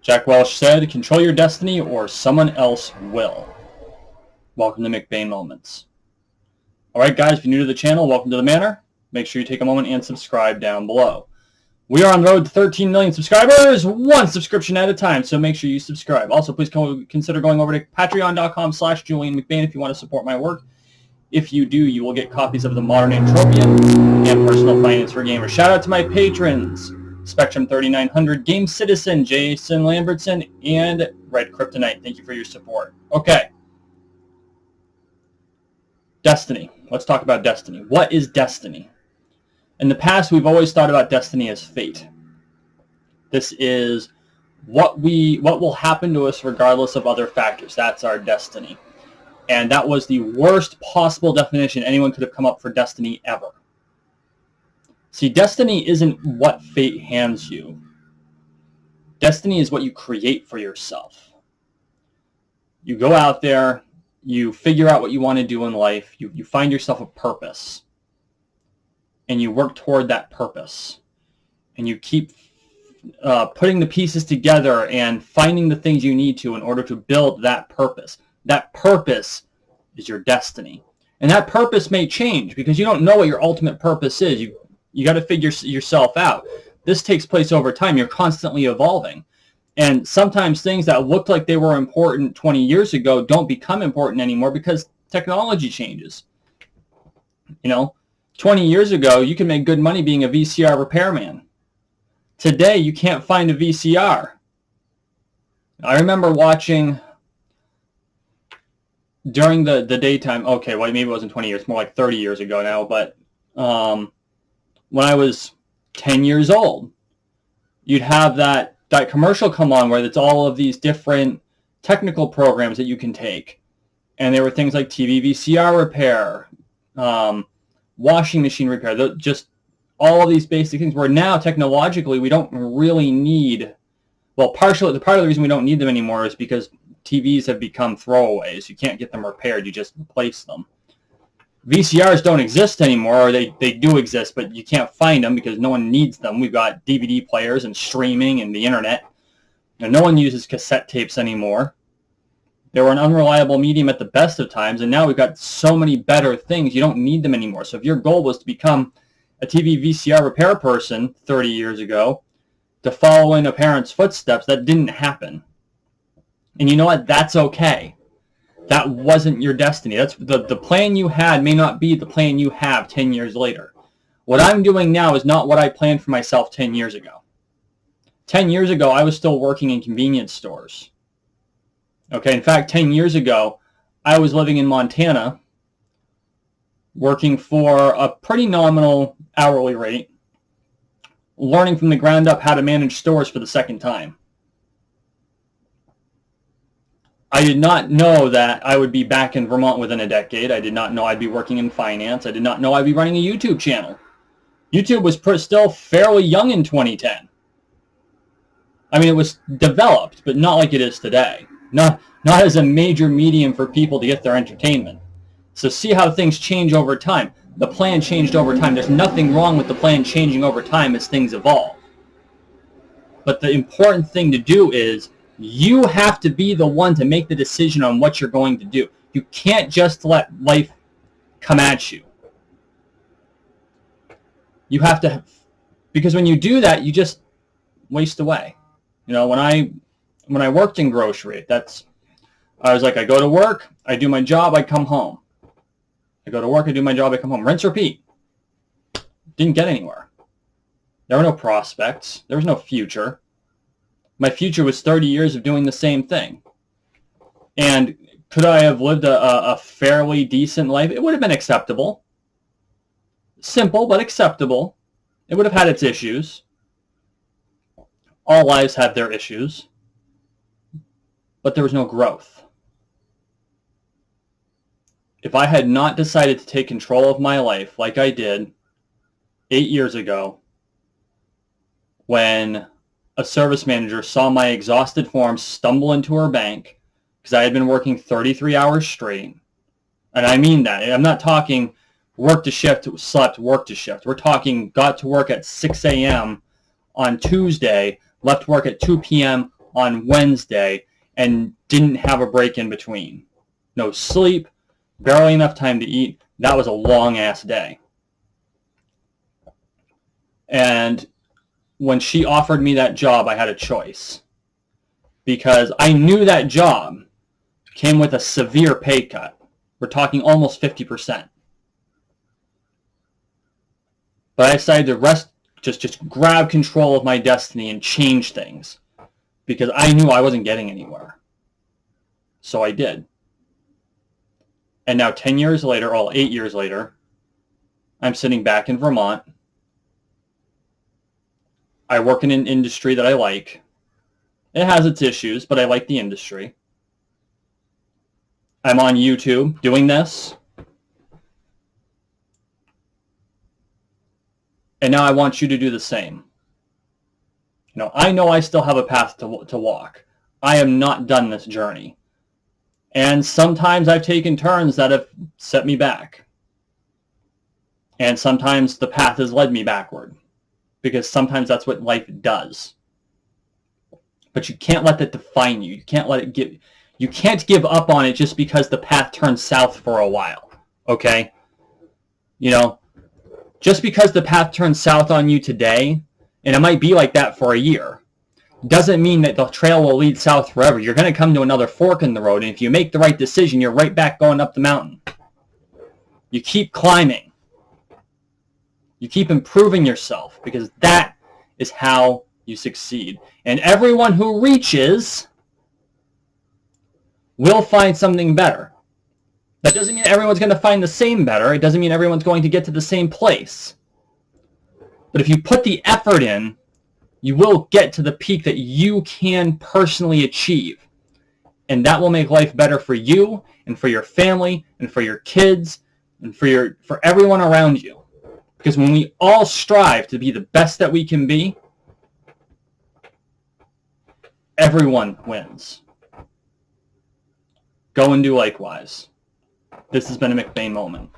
Jack Welsh said, "Control your destiny or someone else will." Welcome to McBain Moments. Alright guys, if you're new to the channel, welcome to the Manor. Make sure you take a moment and subscribe down below. We are on the road to 13 million subscribers, one subscription at a time, so make sure you subscribe. Also, please consider going over to patreon.com/JulianMcBain if you want to support my work. If you do, you will get copies of The Modern Entropian and Personal Finance for Gamers. Shout out to my patrons, Spectrum 3900, Game Citizen, Jason Lambertson, and Red Kryptonite. Thank you for your support. Okay. Destiny. Let's talk about destiny. What is destiny? In the past, we've always thought about destiny as fate. This is what will happen to us regardless of other factors. That's our destiny. And that was the worst possible definition anyone could have come up for destiny ever. See, destiny isn't what fate hands you. Destiny is what you create for yourself. You go out there, you figure out what you want to do in life, you find yourself a purpose, and you work toward that purpose. And you keep putting the pieces together and finding the things you need to in order to build that purpose. That purpose is your destiny. And that purpose may change because you don't know what your ultimate purpose is. You got to figure yourself out. This takes place over time. You're constantly evolving. And sometimes things that looked like they were important 20 years ago don't become important anymore because technology changes. 20 years ago, you can make good money being a VCR repairman. Today, you can't find a VCR. I remember watching during the daytime, okay, well, maybe it wasn't 20 years, more like 30 years ago now, but when I was 10 years old, you'd have that commercial come on where it's all of these different technical programs that you can take. And there were things like TV VCR repair, washing machine repair, just all of these basic things where now technologically we don't really need, well, part of the reason we don't need them anymore is because TVs have become throwaways. You can't get them repaired, you just replace them. VCRs don't exist anymore, or they do exist, but you can't find them because no one needs them. We've got DVD players and streaming and the internet, and no one uses cassette tapes anymore. They were an unreliable medium at the best of times, and now we've got so many better things, you don't need them anymore. So if your goal was to become a TV VCR repair person 30 years ago, to follow in a parent's footsteps, that didn't happen. And you know what? That's okay. That wasn't your destiny. That's the plan you had may not be the plan you have 10 years later. What I'm doing now is not what I planned for myself 10 years ago. 10 years ago, I was still working in convenience stores. Okay, in fact, 10 years ago, I was living in Montana, working for a pretty nominal hourly rate, learning from the ground up how to manage stores for the second time. I did not know that I would be back in Vermont within a decade. I did not know I'd be working in finance. I did not know I'd be running a YouTube channel. YouTube was still fairly young in 2010. I mean, it was developed, but not like it is today. Not as a major medium for people to get their entertainment. So see how things change over time. The plan changed over time. There's nothing wrong with the plan changing over time as things evolve. But the important thing to do is you have to be the one to make the decision on what you're going to do. You can't just let life come at you. You have to, because when you do that, you just waste away. When I worked in grocery, I was like, I go to work, I do my job, I come home. I go to work, I do my job, I come home. Rinse, repeat. Didn't get anywhere. There were no prospects. There was no future. My future was 30 years of doing the same thing. And could I have lived a fairly decent life? It would have been acceptable. Simple, but acceptable. It would have had its issues. All lives have their issues. But there was no growth. If I had not decided to take control of my life like I did 8 years ago, when a service manager saw my exhausted form stumble into her bank because I had been working 33 hours straight. And I mean that. I'm not talking work to shift, slept, work to shift. We're talking got to work at 6 a.m. on Tuesday, left work at 2 p.m., on Wednesday and didn't have a break in between. No sleep, barely enough time to eat. That was a long-ass day. And when she offered me that job, I had a choice. Because I knew that job came with a severe pay cut. We're talking almost 50%. But I decided to just grab control of my destiny and change things. Because I knew I wasn't getting anywhere. So I did. And now 10 years later, 8 years later, I'm sitting back in Vermont. I work in an industry that I like. It has its issues, but I like the industry. I'm on YouTube doing this. And now I want you to do the same. I know I still have a path to walk. I am not done this journey. And sometimes I've taken turns that have set me back. And sometimes the path has led me backward. Because sometimes that's what life does. But you can't let that define you. You can't give up on it just because the path turns south for a while. Okay? Just because the path turns south on you today, and it might be like that for a year, doesn't mean that the trail will lead south forever. You're going to come to another fork in the road, and if you make the right decision, you're right back going up the mountain. You keep climbing. You keep improving yourself, because that is how you succeed. And everyone who reaches will find something better. That doesn't mean everyone's going to find the same better. It doesn't mean everyone's going to get to the same place. But if you put the effort in, you will get to the peak that you can personally achieve. And that will make life better for you and for your family and for your kids and for everyone around you. Because when we all strive to be the best that we can be, everyone wins. Go and do likewise. This has been a McBain moment.